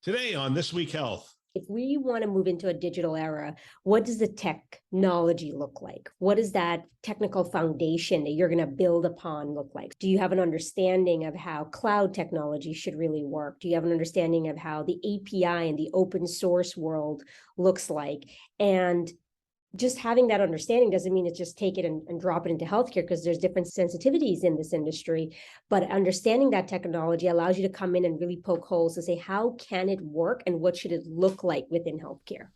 Today on This Week Health. If we want to move into a digital era, what does the technology look like? What does that technical foundation that you're going to build upon look like? Do you have an understanding of how cloud technology should really work? Do you have an understanding of how the API and the open source world looks like? And just having that understanding doesn't mean it's just take it and drop it into healthcare, because there's different sensitivities in this industry. But understanding that technology allows you to come in and really poke holes to say, how can it work and what should it look like within healthcare?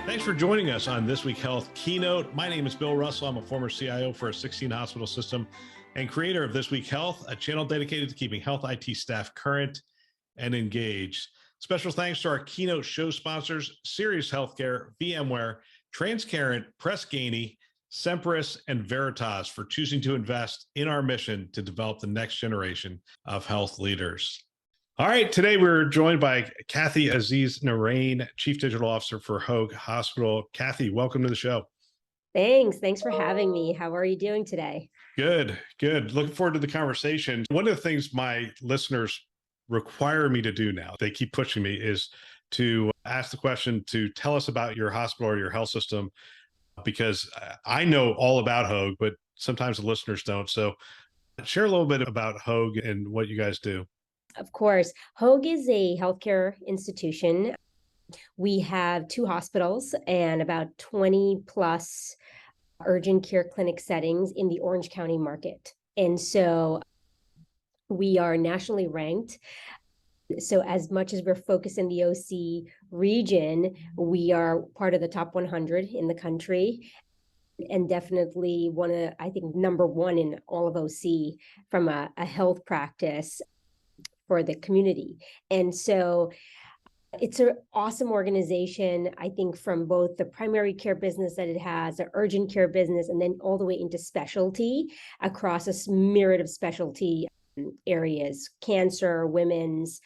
Thanks for joining us on This Week Health Keynote. My name is Bill Russell. I'm a former CIO for a 16-hospital system and creator of This Week Health, a channel dedicated to keeping health IT staff current and engaged. Special thanks to our keynote show sponsors, Sirius Healthcare, VMware, Transcarent, Press Ganey, Sempris, and Veritas for choosing to invest in our mission to develop the next generation of health leaders. All right, today we're joined by Kathy Azeez-Narain, Chief Digital Officer for Hoag Hospital. Kathy, welcome to the show. Thanks for having me. How are you doing today? Good. Looking forward to the conversation. One of the things my listeners require me to do now, they keep pushing me, is to ask the question to tell us about your hospital or your health system, because I know all about Hoag, but sometimes the listeners don't. So share a little bit about Hoag and what you guys do. Of course. Hoag is a healthcare institution. We have 2 hospitals and about 20 plus urgent care clinic settings in the Orange County market. And so we are nationally ranked. So as much as we're focused in the OC region, we are part of the top 100 in the country, and definitely I think number 1 in all of OC from a health practice for the community. And so it's an awesome organization, I think, from both the primary care business that it has, the urgent care business, and then all the way into specialty across a myriad of specialty areas: cancer, women's,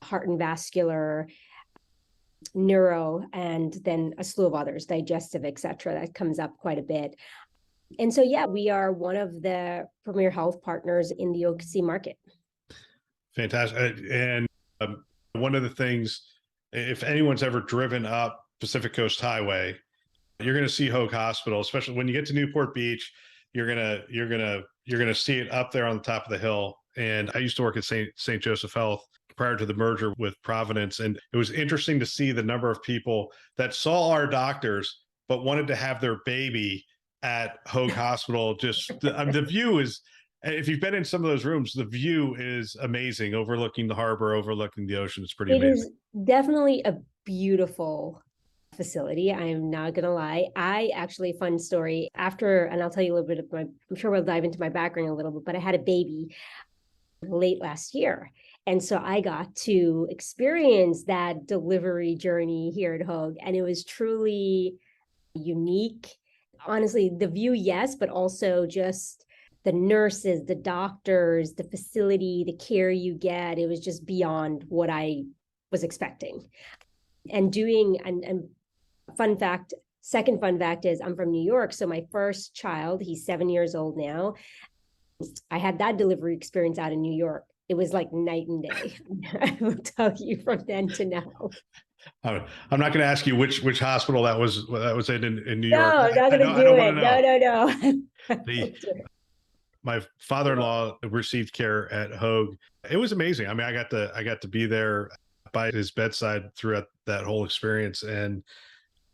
heart and vascular, neuro, and then a slew of others, digestive, et cetera. That comes up quite a bit. And so, yeah, we are one of the premier health partners in the OC market. Fantastic. And one of the things, if anyone's ever driven up Pacific Coast Highway, you're going to see Hoag Hospital, especially when you get to Newport Beach. You're gonna see it up there on the top of the hill. And I used to work at St. Joseph Health prior to the merger with Providence, and it was interesting to see the number of people that saw our doctors but wanted to have their baby at Hoag Hospital. Just the view is, if you've been in some of those rooms, the view is amazing, overlooking the harbor, overlooking the ocean. It's pretty amazing. It is definitely a beautiful facility. I'm not going to lie. Fun story after, and I'll tell you a little bit of I'm sure we'll dive into my background a little bit, but I had a baby late last year. And so I got to experience that delivery journey here at Hoag. And it was truly unique. Honestly, the view, yes, but also just the nurses, the doctors, the facility, the care you get. It was just beyond what I was expecting. And second fun fact is I'm from New York. So my first child, he's 7 years old now. I had that delivery experience out in New York. It was like night and day. I will tell you from then to now. I'm not going to ask you which hospital that was in New York. No, I'm not going to do it. No. My father-in-law received care at Hoag. It was amazing. I mean, I got to be there by his bedside throughout that whole experience, and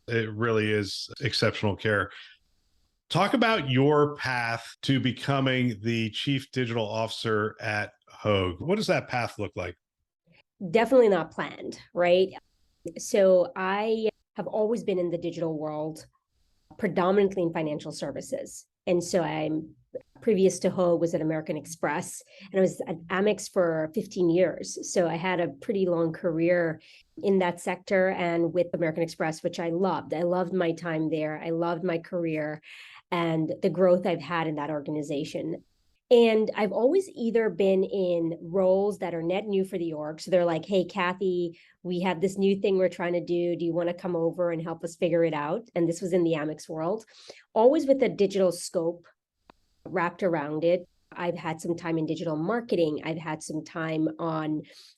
it really is exceptional care. Talk about your path to becoming the Chief Digital Officer at Hoag. What does that path look like? Definitely not planned, right? So I have always been in the digital world, predominantly in financial services. And so I'm previous to Hoag was at American Express, and I was at AMEX for 15 years. So I had a pretty long career in that sector and with American Express, which I loved. I loved my time there. I loved my career and the growth I've had in that organization. And I've always either been in roles that are net new for the org. So they're like, hey, Kathy, we have this new thing we're trying to do. Do you want to come over and help us figure it out? And this was in the AMEX world, always with a digital scope wrapped around it. I've had some time in digital marketing. I've had some time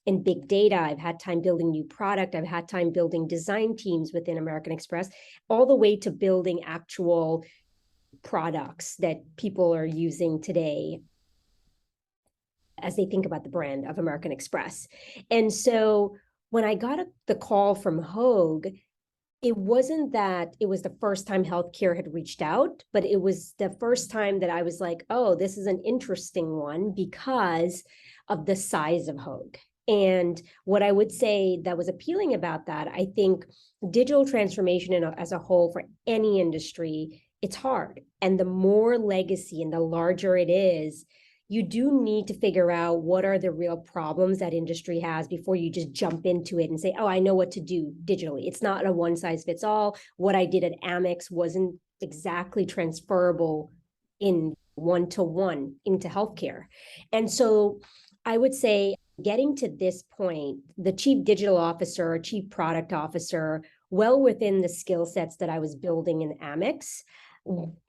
in big data. I've had time building new product. I've had time building design teams within American Express, all the way to building actual products that people are using today as they think about the brand of American Express. And so when I got the call from Hoag, it wasn't that it was the first time healthcare had reached out, but it was the first time that I was like, oh, this is an interesting one because of the size of Hoag. And what I would say that was appealing about that, I think digital transformation as a whole for any industry, it's hard. And the more legacy and the larger it is, you do need to figure out what are the real problems that industry has before you just jump into it and say, oh, I know what to do digitally. It's not a one size fits all. What I did at AMEX wasn't exactly transferable in one-to-one into healthcare. And so I would say getting to this point, the chief digital officer, chief product officer, well within the skill sets that I was building in AMEX.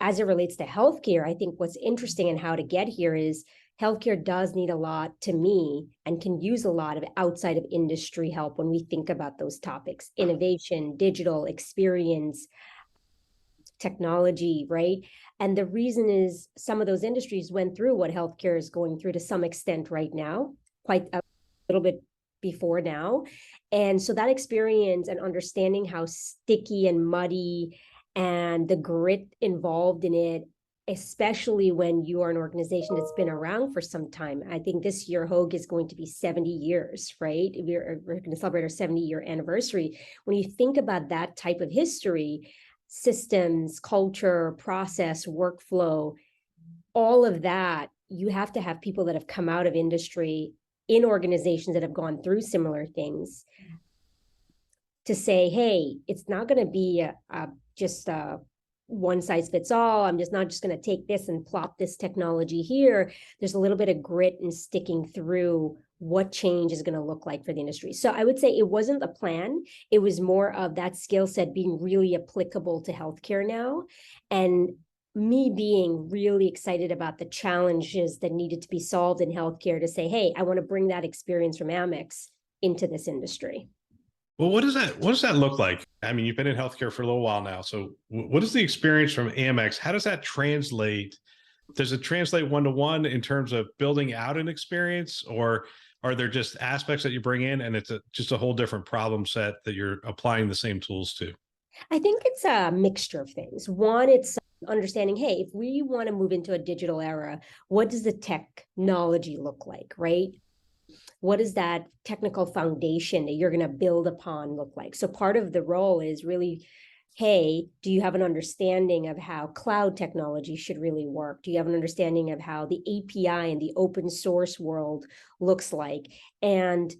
As it relates to healthcare, I think what's interesting and how to get here is healthcare does need a lot, to me, and can use a lot of outside of industry help when we think about those topics: innovation, digital experience, technology, right? And the reason is some of those industries went through what healthcare is going through to some extent right now, quite a little bit before now. And so that experience and understanding how sticky and muddy and the grit involved in it, especially when you are an organization that's been around for some time. I think this year Hoag is going to be 70 years, right? We're going to celebrate our 70-year anniversary. When you think about that type of history, systems, culture, process, workflow, all of that, you have to have people that have come out of industry in organizations that have gone through similar things to say, hey, it's not going to be just one size fits all. I'm just not just going to take this and plop this technology here. There's a little bit of grit and sticking through what change is going to look like for the industry. So I would say it wasn't a plan. It was more of that skill set being really applicable to healthcare now, and me being really excited about the challenges that needed to be solved in healthcare to say, hey, I want to bring that experience from AMEX into this industry. Well, what does that look like? I mean, you've been in healthcare for a little while now. So what is the experience from AMEX? How does that translate? Does it translate one-to-one in terms of building out an experience, or are there just aspects that you bring in and it's just a whole different problem set that you're applying the same tools to? I think it's a mixture of things. One, it's understanding, hey, if we want to move into a digital era, what does the technology look like, right? What does that technical foundation that you're going to build upon look like? So part of the role is really, hey, do you have an understanding of how cloud technology should really work? Do you have an understanding of how the API and the open source world looks like? And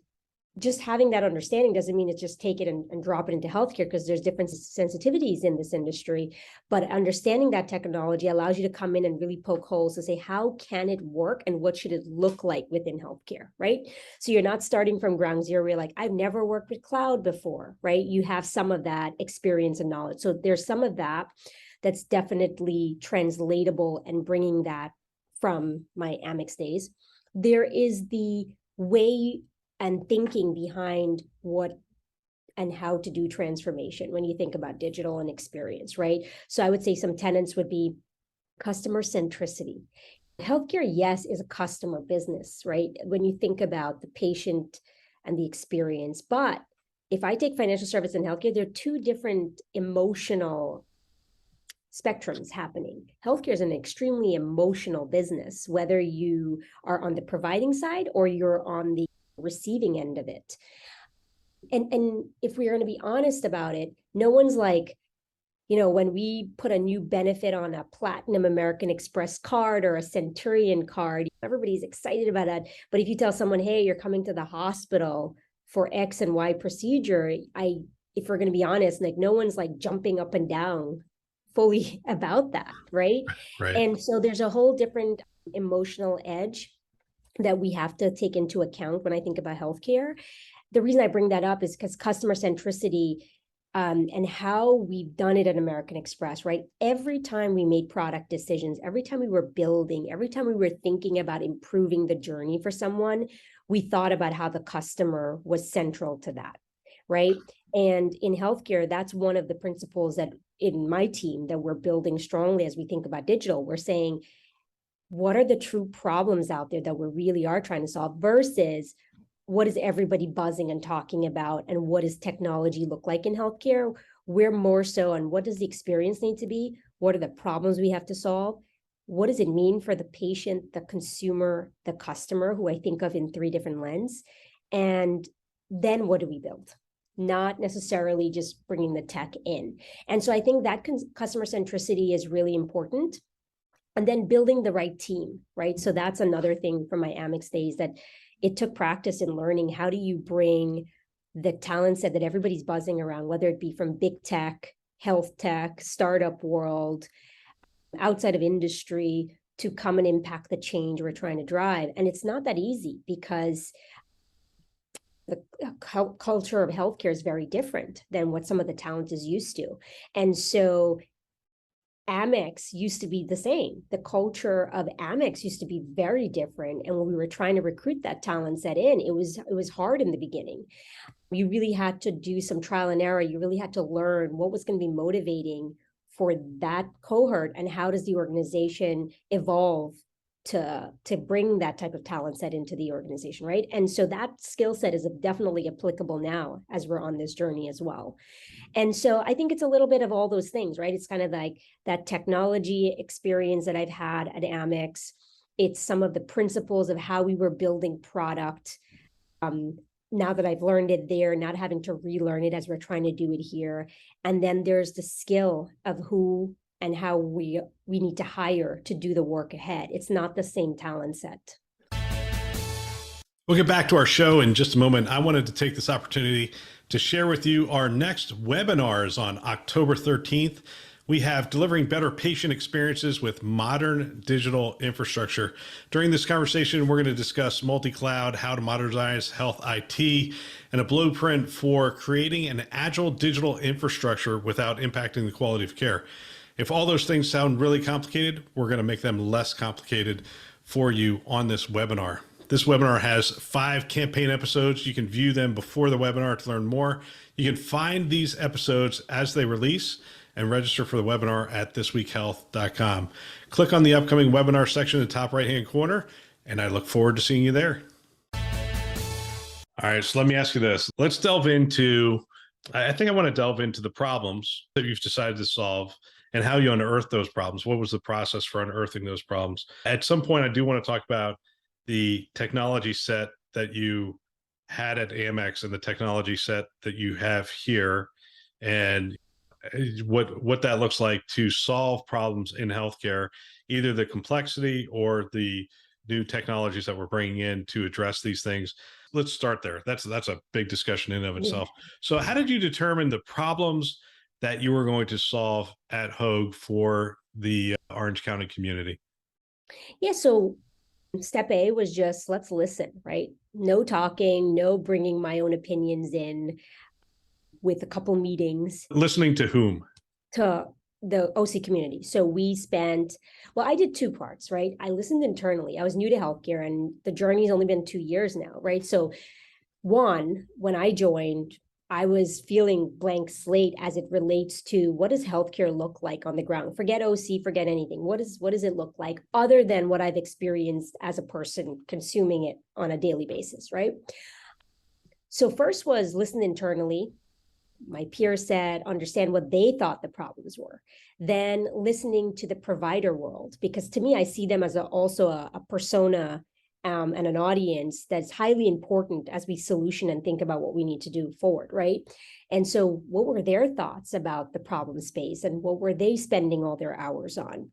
just having that understanding doesn't mean it's just take it and drop it into healthcare, because there's different sensitivities in this industry. But understanding that technology allows you to come in and really poke holes to say, how can it work and what should it look like within healthcare, right? So you're not starting from ground zero. You're like, I've never worked with cloud before, right? You have some of that experience and knowledge. So there's some of that that's definitely translatable and bringing that from my Amex days. There is the way and thinking behind what and how to do transformation when you think about digital and experience, right? So I would say some tenets would be customer centricity. Healthcare, yes, is a customer business, right? When you think about the patient and the experience. But if I take financial service and healthcare, there are two different emotional spectrums happening. Healthcare is an extremely emotional business, whether you are on the providing side or you're on the receiving end of it. And if we're going to be honest about it, no one's like, when we put a new benefit on a Platinum American Express card or a Centurion card, everybody's excited about that. But if you tell someone, hey, you're coming to the hospital for X and Y procedure, if we're going to be honest, like no one's like jumping up and down fully about that, right? Right. And so there's a whole different emotional edge that we have to take into account when I think about healthcare. The reason I bring that up is because customer centricity, and how we've done it at American Express, right? Every time we made product decisions, every time we were building, every time we were thinking about improving the journey for someone, we thought about how the customer was central to that, right? And in healthcare, that's one of the principles that in my team that we're building strongly as we think about digital. We're saying, what are the true problems out there that we really are trying to solve versus what is everybody buzzing and talking about, and what does technology look like in healthcare? We're more so on what does the experience need to be? What are the problems we have to solve? What does it mean for the patient, the consumer, the customer, who I think of in 3 different lenses? And then what do we build? Not necessarily just bringing the tech in. And so I think that customer centricity is really important. And then building the right team, right? So that's another thing from my Amex days, that it took practice in learning how do you bring the talent set that everybody's buzzing around, whether it be from big tech, health tech, startup world, outside of industry, to come and impact the change we're trying to drive. And it's not that easy because the culture of healthcare is very different than what some of the talent is used to. And so Amex used to be the same. The culture of Amex used to be very different. And when we were trying to recruit that talent set in, it was hard in the beginning. You really had to do some trial and error. You really had to learn what was going to be motivating for that cohort, and how does the organization evolve to bring that type of talent set into the organization, right? And so that skill set is definitely applicable now as we're on this journey as well. And so I think it's a little bit of all those things, right? It's kind of like that technology experience that I've had at Amex. It's some of the principles of how we were building product. Now that I've learned it there, not having to relearn it as we're trying to do it here. And then there's the skill of who and how we need to hire to do the work ahead. It's not the same talent set. We'll get back to our show in just a moment. I wanted to take this opportunity to share with you our next webinars on October 13th. We have delivering better patient experiences with modern digital infrastructure. During this conversation, we're going to discuss multi-cloud, how to modernize health IT, and a blueprint for creating an agile digital infrastructure without impacting the quality of care. If all those things sound really complicated, we're going to make them less complicated for you on this webinar. This webinar has 5 campaign episodes. You can view them before the webinar to learn more. You can find these episodes as they release and register for the webinar at thisweekhealth.com. Click on the upcoming webinar section in the top right-hand corner, and I look forward to seeing you there. All right, so let me ask you this. Let's delve into, I think I want to delve into the problems that you've decided to solve and how you unearthed those problems. What was the process for unearthing those problems? At some point, I do want to talk about the technology set that you had at AMEX and the technology set that you have here, and what that looks like to solve problems in healthcare, either the complexity or the new technologies that we're bringing in to address these things. Let's start there. That's a big discussion in and of itself. So how did you determine the problems that you were going to solve at Hoag for the Orange County community? Yeah, so step A was just let's listen, right? No talking, no bringing my own opinions in, with a couple meetings. Listening to whom? To the OC community. So we spent, well, I did 2 parts, right? I listened internally. I was new to healthcare and the journey's only been 2 years now, right? So one, when I joined, I was feeling blank slate as it relates to what does healthcare look like on the ground? Forget OC, forget anything. What does it look like other than what I've experienced as a person consuming it on a daily basis, right? So first was listen internally, my peer set, understand what they thought the problems were. Then listening to the provider world, because to me, I see them as also a persona and an audience that's highly important as we solution and think about what we need to do forward, right? And so what were their thoughts about the problem space and what were they spending all their hours on?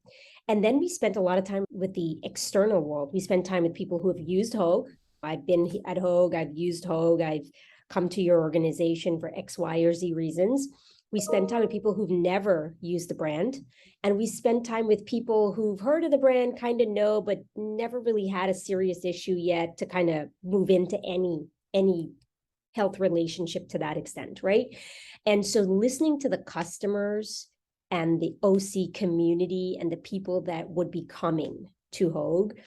And then we spent a lot of time with the external world. We spent time with people who have used Hoag. I've been at Hoag, I've used Hoag, I've come to your organization for X, Y, or Z reasons. We spend time with people who've never used the brand. And we spend time with people who've heard of the brand, kind of know, but never really had a serious issue yet to kind of move into any health relationship to that extent, right? And so listening to the customers and the OC community and the people that would be coming to Hoag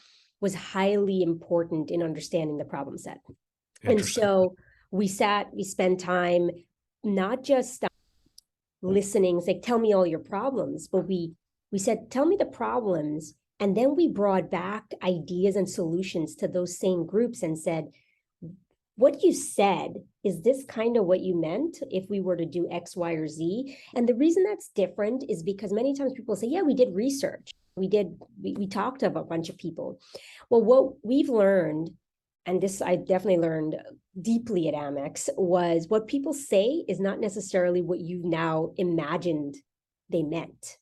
was highly important in understanding the problem set. And so we spent time not just listening, it's like, tell me all your problems, but we said, tell me the problems. And then we brought back ideas and solutions to those same groups and said, what you said, is this kind of what you meant if we were to do X, Y, or Z? And the reason that's different is because many times people say, yeah, we did research. We talked to a bunch of people. Well, what we've learned, and this I definitely learned deeply at AMEX, was what people say is not necessarily what you now imagined they meant.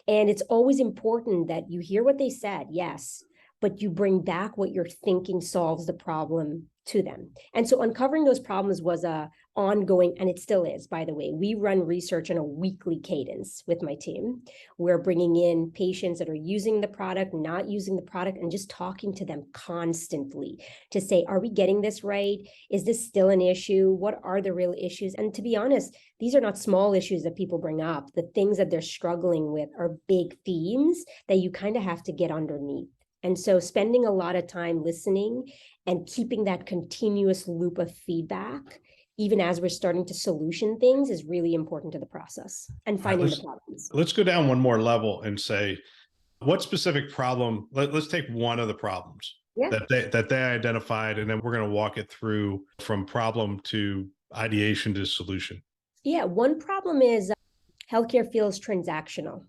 And it's always important that you hear what they said, yes, but you bring back what you're thinking solves the problem to them. And so uncovering those problems was a ongoing, and it still is, by the way. We run research on a weekly cadence with my team. We're bringing in patients that are using the product, not using the product, and just talking to them constantly to say, are we getting this right? Is this still an issue? What are the real issues? And to be honest, these are not small issues that people bring up. The things that they're struggling with are big themes that you kind of have to get underneath. And so spending a lot of time listening and keeping that continuous loop of feedback, even as we're starting to solution things, is really important to the process and finding the problems. Let's go down one more level and say, what specific problem, let's take one of the problems that they identified, and then we're going to walk it through from problem to ideation to solution. Yeah, one problem is healthcare feels transactional.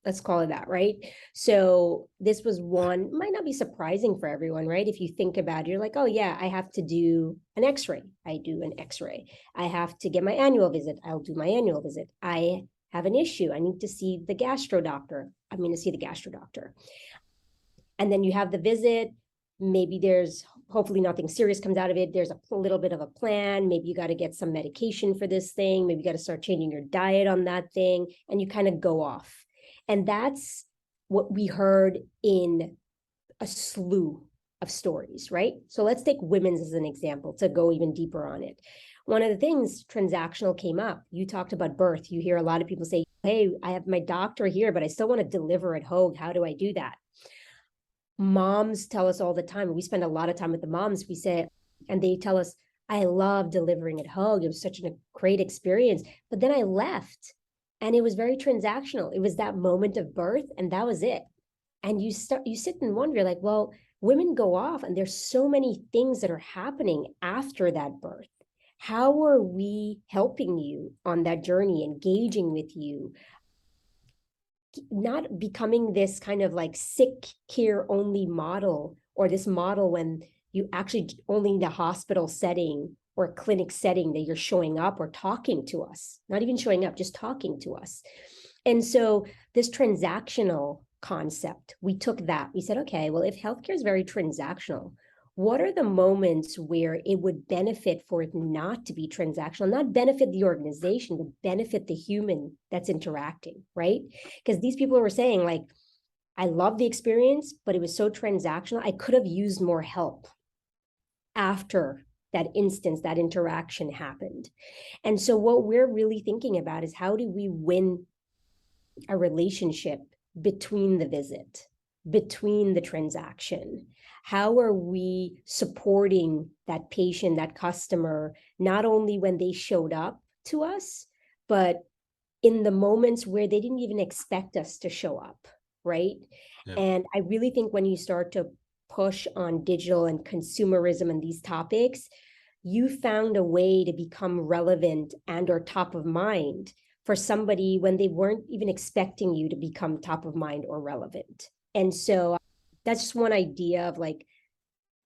Let's call it that, right? So this was one, might not be surprising for everyone, right? If you think about it, you're like, oh yeah, I have to do an x-ray. I do an x-ray. I have to get my annual visit. I'll do my annual visit. I have an issue. I need to see the gastro doctor. I'm going to see the gastro doctor. And then you have the visit. Maybe there's hopefully nothing serious comes out of it. There's a little bit of a plan. Maybe you got to get some medication for this thing. Maybe you got to start changing your diet on that thing, and you kind of go off. And that's what we heard in a slew of stories, right? So let's take women's as an example to go even deeper on it. One of the things transactional came up. You talked about birth. You hear a lot of people say, hey, I have my doctor here, but I still want to deliver at Hoag. How do I do that? Moms tell us all the time. We spend a lot of time with the moms. We say, and they tell us, I love delivering at Hoag. It was such a great experience. But then I left. And it was very transactional. It was that moment of birth, and that was it. And you sit and wonder, like, well, women go off, and there's so many things that are happening after that birth. How are we helping you on that journey, engaging with you, not becoming this kind of like sick care only model, or this model when you actually only need a hospital setting or a clinic setting that you're showing up or talking to us, not even showing up, just talking to us. And so this transactional concept, we took that, we said, okay, well, if healthcare is very transactional, what are the moments where it would benefit for it not to be transactional, not benefit the organization, but benefit the human that's interacting, right? Because these people were saying, like, I love the experience, but it was so transactional. I could have used more help after that instance, that interaction happened. And so what we're really thinking about is, how do we win a relationship between the visit, between the transaction? How are we supporting that patient, that customer, not only when they showed up to us, but in the moments where they didn't even expect us to show up, right? Yeah. And I really think when you start to push on digital and consumerism and these topics, you found a way to become relevant and or top of mind for somebody when they weren't even expecting you to become top of mind or relevant. And so that's just one idea of like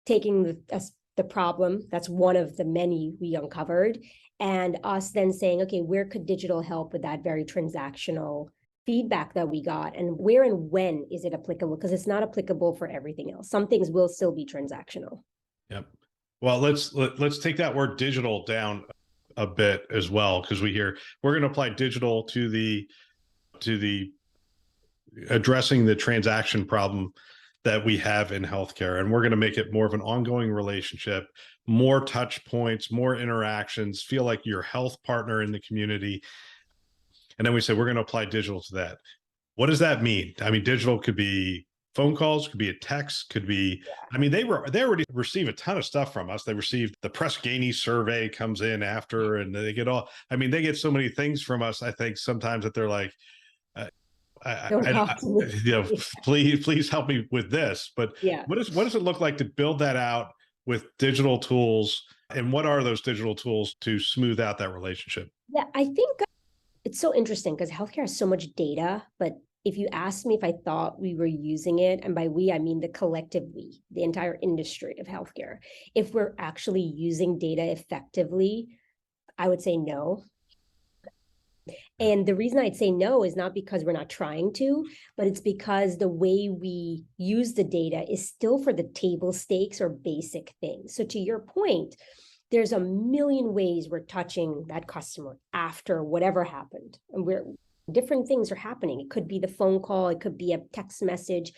taking the problem, that's one of the many we uncovered, and us then saying, okay, where could digital help with that very transactional feedback that we got, and where and when is it applicable? Because it's not applicable for everything else. Some things will still be transactional. Yep. Well, let's take that word digital down a bit as well, because we're going to apply digital to the addressing the transaction problem. that we have in healthcare, and we're going to make it more of an ongoing relationship, more touch points, more interactions, feel like your health partner in the community. And then we say we're going to apply digital to that. What does that mean? I mean, digital could be phone calls, could be a text, could be, I mean, they already receive a ton of stuff from us. They received the Press Ganey survey comes in after, and they get all, I mean, they get so many things from us, I think sometimes, that they're like, Don't talk to me. you know, please help me with this. But Yeah. what does it look like to build that out with digital tools? And what are those digital tools to smooth out that relationship? Yeah, I think it's so interesting because healthcare has so much data, but if you asked me if I thought we were using it, and by we, I mean the collective we, the entire industry of healthcare, if we're actually using data effectively, I would say no. And the reason I'd say no is not because we're not trying to, but it's because the way we use the data is still for the table stakes or basic things. So to your point, there's a million ways we're touching that customer after whatever happened. And different things are happening. It could be the phone call, it could be a text message.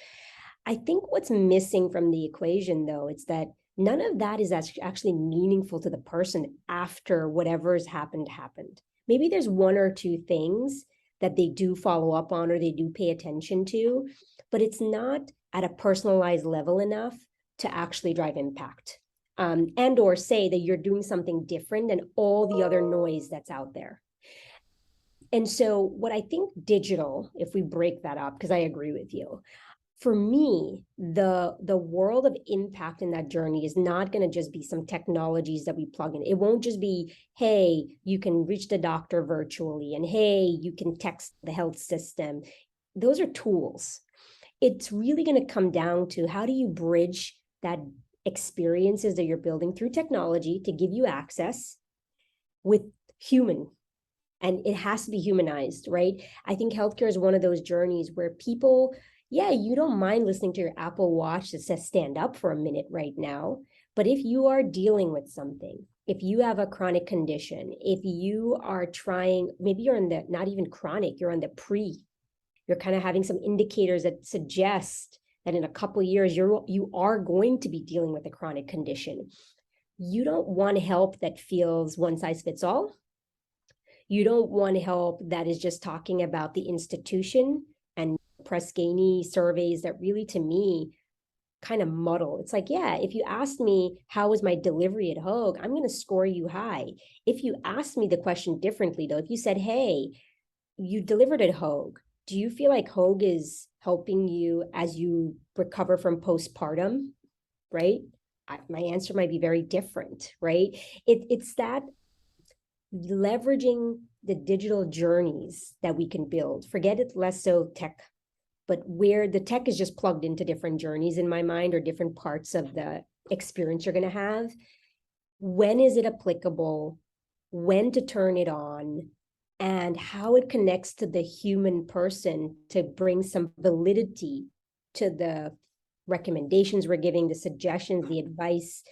I think what's missing from the equation, though, is that none of that is actually meaningful to the person after whatever's happened. Maybe there's one or two things that they do follow up on or they do pay attention to, but it's not at a personalized level enough to actually drive impact. And or say that you're doing something different than all the other noise that's out there. And so what I think digital, if we break that up, because I agree with you, for me, the world of impact in that journey is not going to just be some technologies that we plug in. It won't just be, hey, you can reach the doctor virtually, and hey, you can text the health system. Those are tools. It's really going to come down to how do you bridge that experiences that you're building through technology to give you access with human. And it has to be humanized, right? I think healthcare is one of those journeys where people, yeah, you don't mind listening to your Apple Watch that says stand up for a minute right now. But if you are dealing with something, if you have a chronic condition, if you are trying, maybe you're in the, not even chronic, you're on the you're kind of having some indicators that suggest that in a couple of years, you are going to be dealing with a chronic condition. You don't want help that feels one size fits all. You don't want help that is just talking about the institution and Press Ganey surveys that really, to me, kind of muddle. It's like, yeah, if you asked me, how was my delivery at Hoag, I'm going to score you high. If you asked me the question differently, though, if you said, hey, you delivered at Hoag, do you feel like Hoag is helping you as you recover from postpartum, right? My answer might be very different, right? It's that leveraging the digital journeys that we can build. Forget it less so tech, but where the tech is just plugged into different journeys in my mind or different parts of the experience you're going to have. When is it applicable? When to turn it on? And how it connects to the human person to bring some validity to the recommendations we're giving, the suggestions, the advice,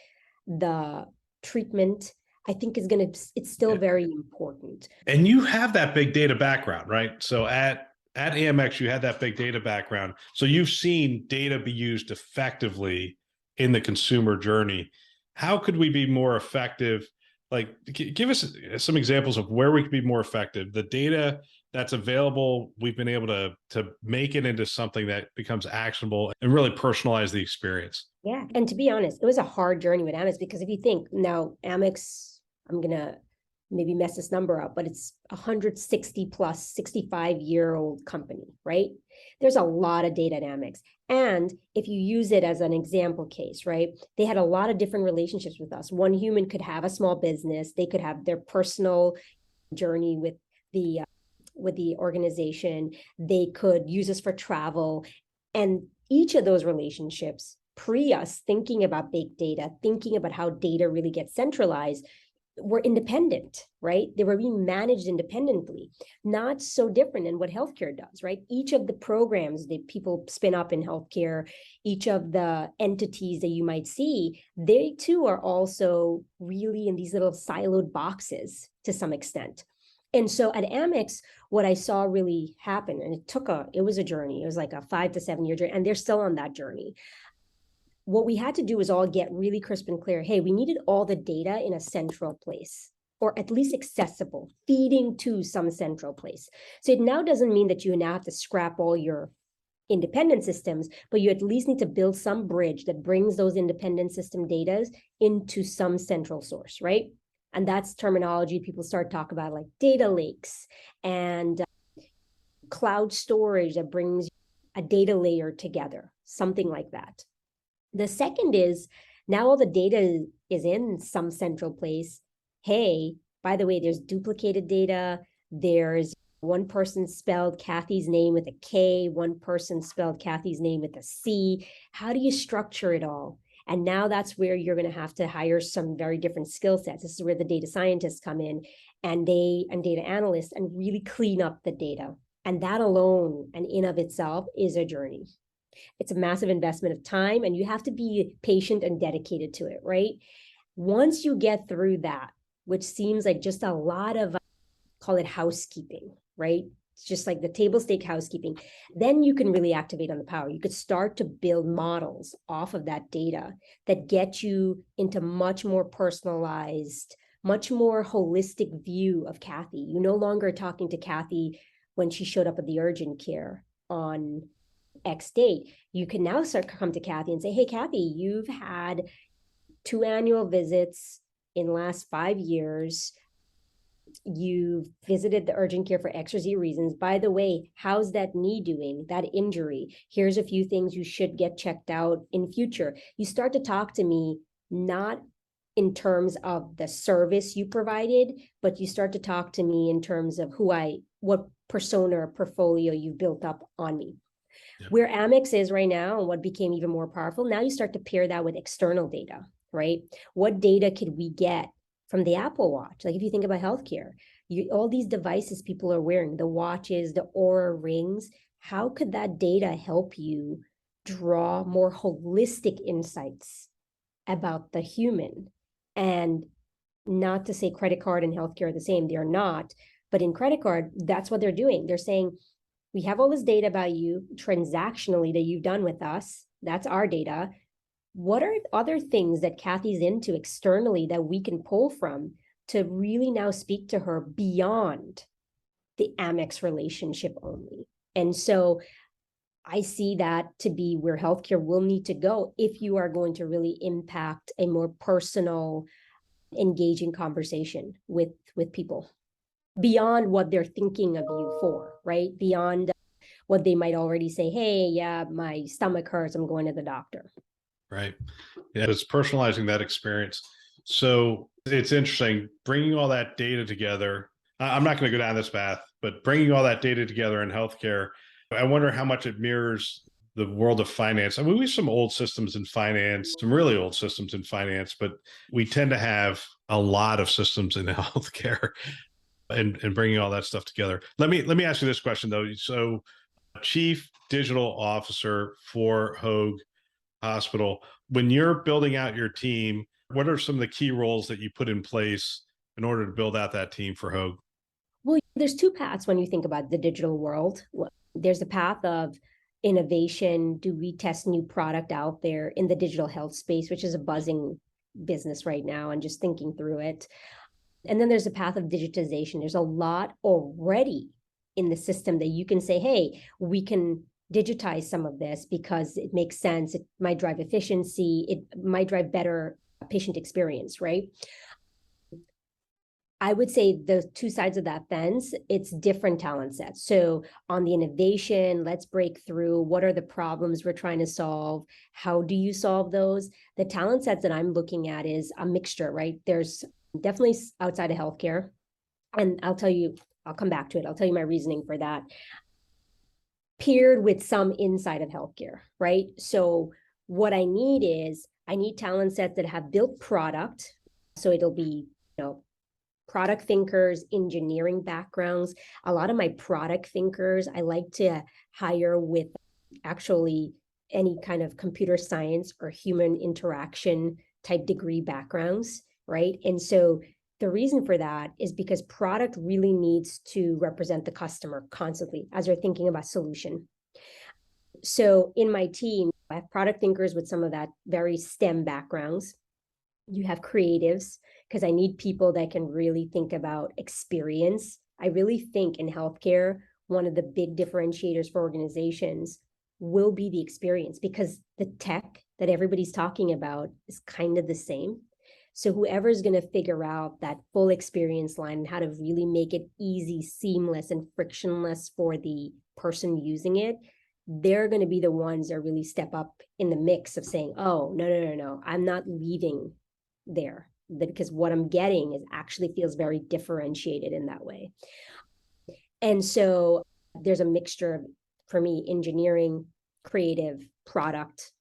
the treatment, I think it's still very important. And you have that big data background, right? So at AMEX, you had that big data background. So you've seen data be used effectively in the consumer journey. How could we be more effective? Like, give us some examples of where we could be more effective. The data that's available, we've been able to make it into something that becomes actionable and really personalize the experience. Yeah. And to be honest, it was a hard journey with Amex, because if you think now Amex, I'm going to maybe mess this number up, but it's 160 plus 65-year-old company, right? There's a lot of data at Amex. And if you use it as an example case, right? They had a lot of different relationships with us. One human could have a small business. They could have their personal journey with the organization. They could use us for travel. And each of those relationships, pre us thinking about big data, thinking about how data really gets centralized, were independent, right? They were being managed independently, not so different than what healthcare does, right? Each of the programs that people spin up in healthcare, each of the entities that you might see, they too are also really in these little siloed boxes to some extent. And so at Amex, what I saw really happen, and it was a journey. It was like a 5 to 7 year journey, and they're still on that journey. What we had to do was all get really crisp and clear. Hey, we needed all the data in a central place, or at least accessible, feeding to some central place. So it now doesn't mean that you now have to scrap all your independent systems, but you at least need to build some bridge that brings those independent system data into some central source, right? And that's terminology people start talking about, like data lakes and cloud storage that brings a data layer together, something like that. The second is, now all the data is in some central place. Hey, by the way, there's duplicated data. There's one person spelled Kathy's name with a K, one person spelled Kathy's name with a C. How do you structure it all? And now that's where you're going to have to hire some very different skill sets. This is where the data scientists come in, and data analysts, and really clean up the data. And that alone and in of itself is a journey. It's a massive investment of time, and you have to be patient and dedicated to it, right? Once you get through that, which seems like just a lot of, call it housekeeping, right? It's just like the table stake housekeeping. Then you can really activate on the power. You could start to build models off of that data that get you into much more personalized, much more holistic view of Kathy. You're no longer talking to Kathy when she showed up at the urgent care on X date. You can now start come to Kathy and say, hey, Kathy, you've had 2 annual visits in the last 5 years. You've visited the urgent care for X or Z reasons. By the way, how's that knee doing, that injury? Here's a few things you should get checked out in future. You start to talk to me not in terms of the service you provided, but you start to talk to me in terms of what persona or portfolio you've built up on me. Yep. Where Amex is right now, and what became even more powerful, now you start to pair that with external data, right? What data could we get from the Apple Watch? Like if you think about healthcare, all these devices people are wearing, the watches, the Aura rings, how could that data help you draw more holistic insights about the human? And not to say credit card and healthcare are the same, they're not, but in credit card, that's what they're doing. They're saying, we have all this data about you transactionally that you've done with us. That's our data. What are other things that Kathy's into externally that we can pull from to really now speak to her beyond the Amex relationship only? And so I see that to be where healthcare will need to go if you are going to really impact a more personal, engaging conversation with people beyond what they're thinking of you for, right? Beyond what they might already say, hey, yeah, my stomach hurts, I'm going to the doctor. Right. Yeah, it's personalizing that experience. So it's interesting bringing all that data together. I'm not going to go down this path, but bringing all that data together in healthcare, I wonder how much it mirrors the world of finance. I mean, we have some old systems in finance, some really old systems in finance, but we tend to have a lot of systems in healthcare, and bringing all that stuff together. Let me ask you this question though. So, Chief Digital Officer for Hoag Hospital, when you're building out your team, what are some of the key roles that you put in place in order to build out that team for Hoag? Well, there's 2 paths when you think about the digital world. There's the path of innovation. Do we test new product out there in the digital health space, which is a buzzing business right now, and just thinking through it. And then there's a path of digitization. There's a lot already in the system that you can say, hey, we can digitize some of this because it makes sense. It might drive efficiency. It might drive better patient experience, right? I would say the 2 sides of that fence, it's different talent sets. So on the innovation, let's break through. What are the problems we're trying to solve? How do you solve those? The talent sets that I'm looking at is a mixture, right? There's definitely outside of healthcare. And I'll come back to it. I'll tell you my reasoning for that. Paired with some inside of healthcare, right? So what I need talent sets that have built product. So it'll be, product thinkers, engineering backgrounds. A lot of my product thinkers, I like to hire with actually any kind of computer science or human interaction type degree backgrounds, right? And so The reason for that is because product really needs to represent the customer constantly as they're thinking about solution. So in my team, I have product thinkers with some of that very STEM backgrounds. You have creatives, because I need people that can really think about experience. I really think in healthcare, one of the big differentiators for organizations will be the experience, because the tech that everybody's talking about is kind of the same. So whoever's going to figure out that full experience line and how to really make it easy, seamless, and frictionless for the person using it, they're going to be the ones that really step up in the mix of saying, oh, no, I'm not leaving there, because what I'm getting is actually feels very differentiated in that way. And so there's a mixture of, for me, engineering, creative, product,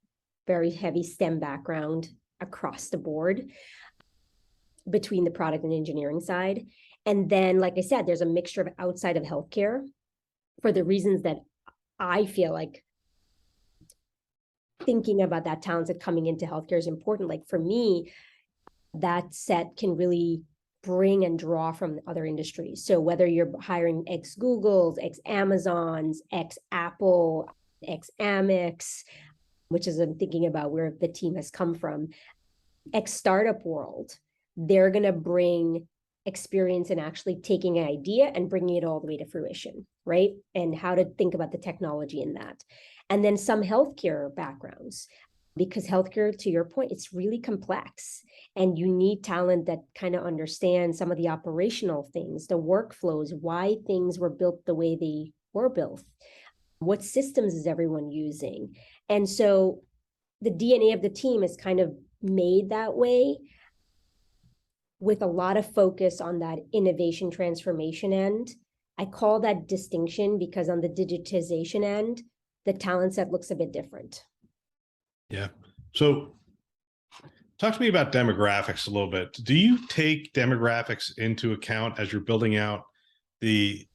very heavy STEM background across the board between the product and engineering side. And then, like I said, there's a mixture of outside of healthcare for the reasons that I feel like thinking about that talent that coming into healthcare is important. Like for me, that set can really bring and draw from other industries. So whether you're hiring ex-Googles, ex-Amazons, ex-Apple, ex-AMEX, which is I'm thinking about where the team has come from, ex-startup world, they're going to bring experience in actually taking an idea and bringing it all the way to fruition, right? And how to think about the technology in that. And then some healthcare backgrounds, because healthcare, to your point, it's really complex, and you need talent that kind of understands some of the operational things, the workflows, why things were built the way they were built, what systems is everyone using. And so the DNA of the team is kind of made that way, with a lot of focus on that innovation transformation end. I call that distinction because on the digitization end, the talent set looks a bit different. Yeah. So talk to me about demographics a little bit. Do you take demographics into account as you're building out the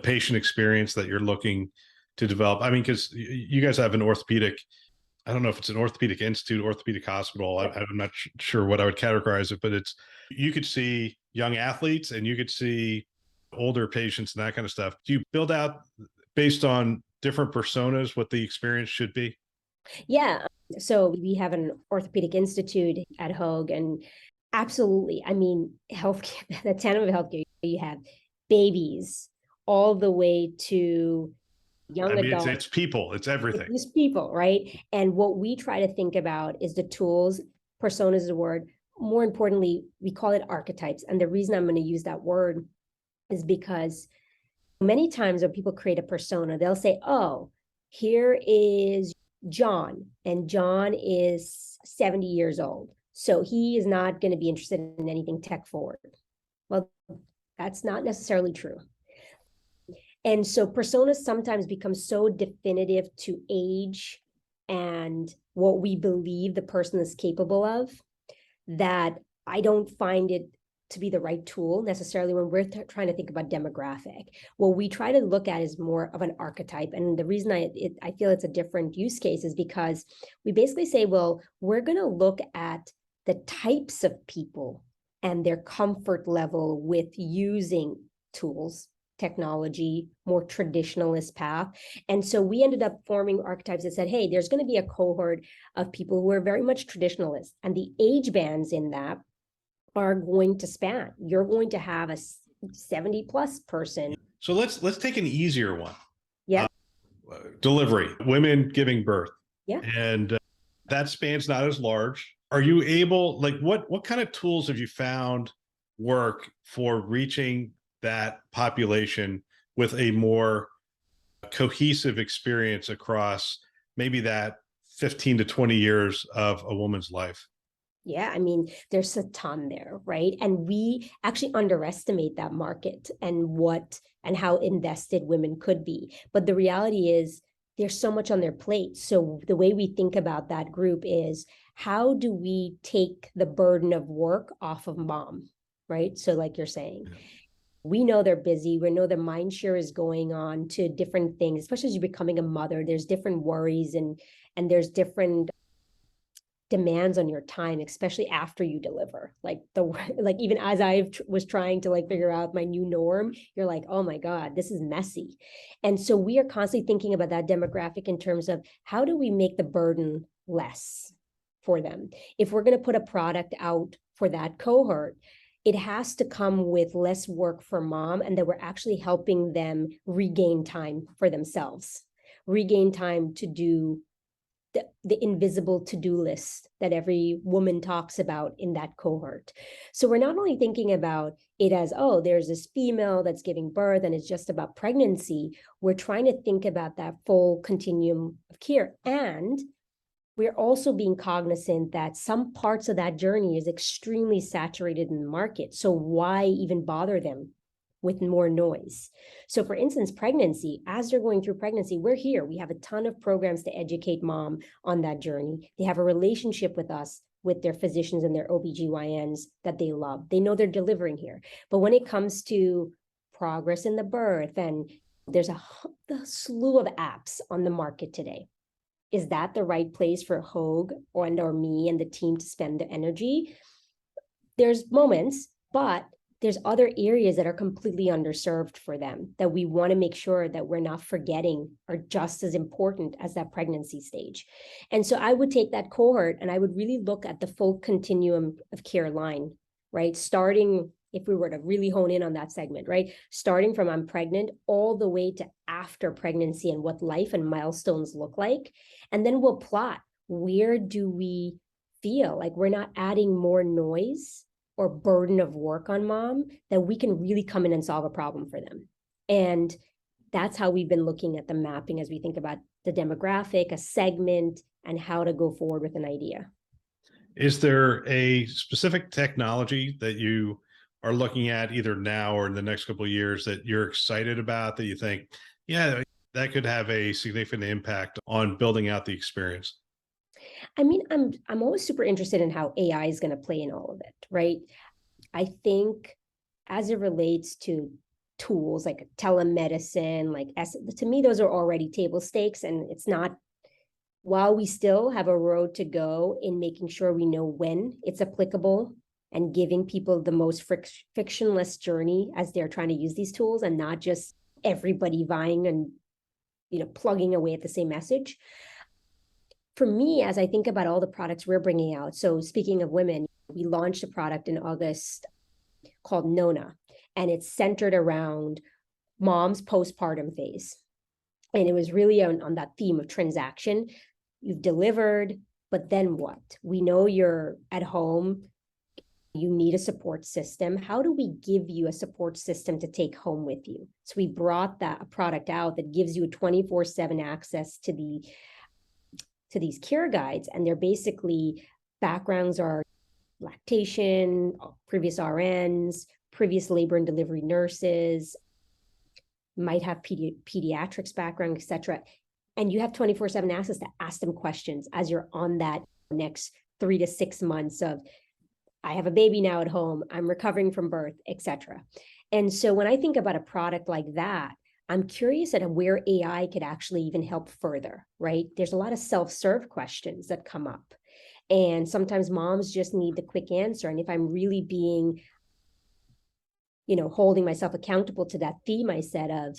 patient experience that you're looking to develop? I mean, because you guys have an orthopedic, I don't know if it's an orthopedic institute, orthopedic hospital. I'm not sure what I would categorize it, but it's, you could see young athletes and you could see older patients and that kind of stuff. Do you build out based on different personas what the experience should be? Yeah. So we have an orthopedic institute at Hoag, and absolutely. I mean, healthcare, the tenet of healthcare, you have babies all the way to young adults. It's people, it's everything. It's people, right? And what we try to think about is the tools. Personas is a word. More importantly, we call it archetypes. And the reason I'm going to use that word is because many times when people create a persona, they'll say, oh, here is John, and John is 70 years old, so he is not going to be interested in anything tech forward. Well, that's not necessarily true. And so personas sometimes become so definitive to age and what we believe the person is capable of that I don't find it to be the right tool necessarily when we're trying to think about demographic. What we try to look at is more of an archetype. And the reason I feel it's a different use case is because we basically say, well, we're going to look at the types of people and their comfort level with using tools, technology, more traditionalist path. And so we ended up forming archetypes that said, hey, there's going to be a cohort of people who are very much traditionalist, and the age bands in that are going to span. You're going to have a 70 plus person. So let's take an easier one. Yeah. Delivery, women giving birth. Yeah. And that span's not as large. Are you able, like, what kind of tools have you found work for reaching that population with a more cohesive experience across maybe that 15 to 20 years of a woman's life? Yeah, I mean, there's a ton there, right? And we actually underestimate that market and how invested women could be. But the reality is there's so much on their plate. So the way we think about that group is, how do we take the burden of work off of mom, right? So like you're saying, we know they're busy. We know the mind share is going on to different things, especially as you're becoming a mother. There's different worries and there's different demands on your time, especially after you deliver. Like even as I was trying to like figure out my new norm, you're like, oh my God, this is messy. And so we are constantly thinking about that demographic in terms of how do we make the burden less for them? If we're going to put a product out for that cohort, it has to come with less work for mom, and that we're actually helping them regain time for themselves, regain time to do the invisible to-do list that every woman talks about in that cohort. So we're not only thinking about it as, oh, there's this female that's giving birth and it's just about pregnancy. We're trying to think about that full continuum of care. And we're also being cognizant that some parts of that journey is extremely saturated in the market. So why even bother them with more noise? So for instance, pregnancy, as they're going through pregnancy, we're here. We have a ton of programs to educate mom on that journey. They have a relationship with us, with their physicians and their OBGYNs that they love. They know they're delivering here. But when it comes to progress in the birth, and there's a slew of apps on the market today. Is that the right place for Hoag or me and the team to spend the energy? There's moments, but there's other areas that are completely underserved for them that we want to make sure that we're not forgetting are just as important as that pregnancy stage. And so I would take that cohort and I would really look at the full continuum of care line, right? Starting, if we were to really hone in on that segment, right? Starting from I'm pregnant all the way to after pregnancy and what life and milestones look like. And then we'll plot, where do we feel like we're not adding more noise or burden of work on mom, that we can really come in and solve a problem for them. And that's how we've been looking at the mapping as we think about the demographic, a segment, and how to go forward with an idea. Is there a specific technology that you are looking at either now or in the next couple of years that you're excited about, that you think, yeah, that could have a significant impact on building out the experience? I mean, I'm always super interested in how AI is going to play in all of it, right? I think as it relates to tools like telemedicine, to me, those are already table stakes, and it's not, while we still have a road to go in making sure we know when it's applicable and giving people the most frictionless journey as they're trying to use these tools, and not just everybody vying and plugging away at the same message. For me, as I think about all the products we're bringing out, so speaking of women, we launched a product in August called Nona, and it's centered around mom's postpartum phase. And it was really on that theme of transaction. You've delivered, but then what? We know you're at home. You need a support system. How do we give you a support system to take home with you? So we brought a product out that gives you a 24/7 access to these care guides, and they're basically backgrounds are lactation, previous RNs, previous labor and delivery nurses, might have pediatrics background, etc. And you have 24/7 access to ask them questions as you're on that next 3 to 6 months of, I have a baby now at home, I'm recovering from birth, etc. And so when I think about a product like that, I'm curious at where AI could actually even help further, right? There's a lot of self-serve questions that come up. And sometimes moms just need the quick answer. And if I'm really being, holding myself accountable to that theme I said of,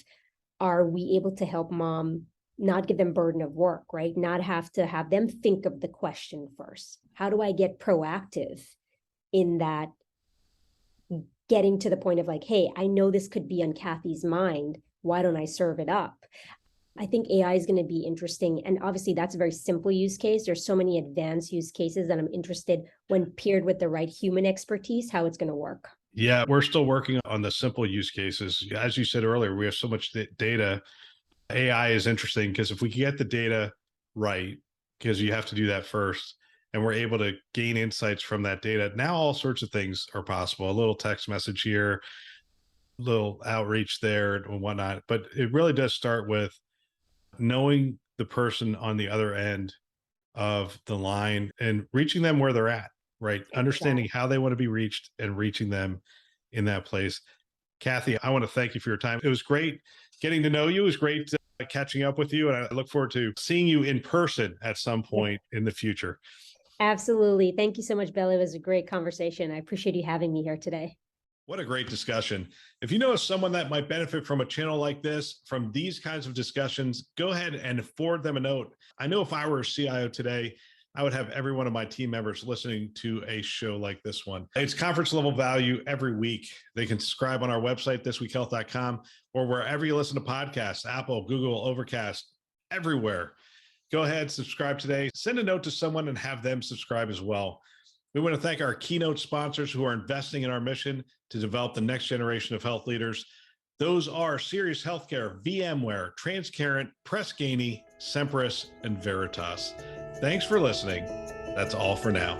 are we able to help mom not give them burden of work, right? Not have to have them think of the question first. How do I get proactive in that, getting to the point of like, hey, I know this could be on Kathy's mind. Why don't I serve it up? I think AI is going to be interesting. And obviously that's a very simple use case. There's so many advanced use cases that I'm interested, when paired with the right human expertise, how it's going to work. Yeah, we're still working on the simple use cases. As you said earlier, we have so much data. AI is interesting because if we can get the data right, because you have to do that first, and we're able to gain insights from that data, now all sorts of things are possible. A little text message here, little outreach there and whatnot. But it really does start with knowing the person on the other end of the line and reaching them where they're at, right? Exactly. Understanding how they want to be reached and reaching them in that place. Kathy, I want to thank you for your time. It was great getting to know you. It was great catching up with you. And I look forward to seeing you in person at some point in the future. Absolutely. Thank you so much, Bill. It was a great conversation. I appreciate you having me here today. What a great discussion. If you know someone that might benefit from a channel like this, from these kinds of discussions, go ahead and forward them a note. I know if I were a CIO today, I would have every one of my team members listening to a show like this one. It's conference level value every week. They can subscribe on our website, thisweekhealth.com, or wherever you listen to podcasts, Apple, Google, Overcast, everywhere. Go ahead, subscribe today. Send a note to someone and have them subscribe as well. We want to thank our keynote sponsors who are investing in our mission to develop the next generation of health leaders. Those are Sirius Healthcare, VMware, Transcarent, Press Ganey, Sempris, and Veritas. Thanks for listening. That's all for now.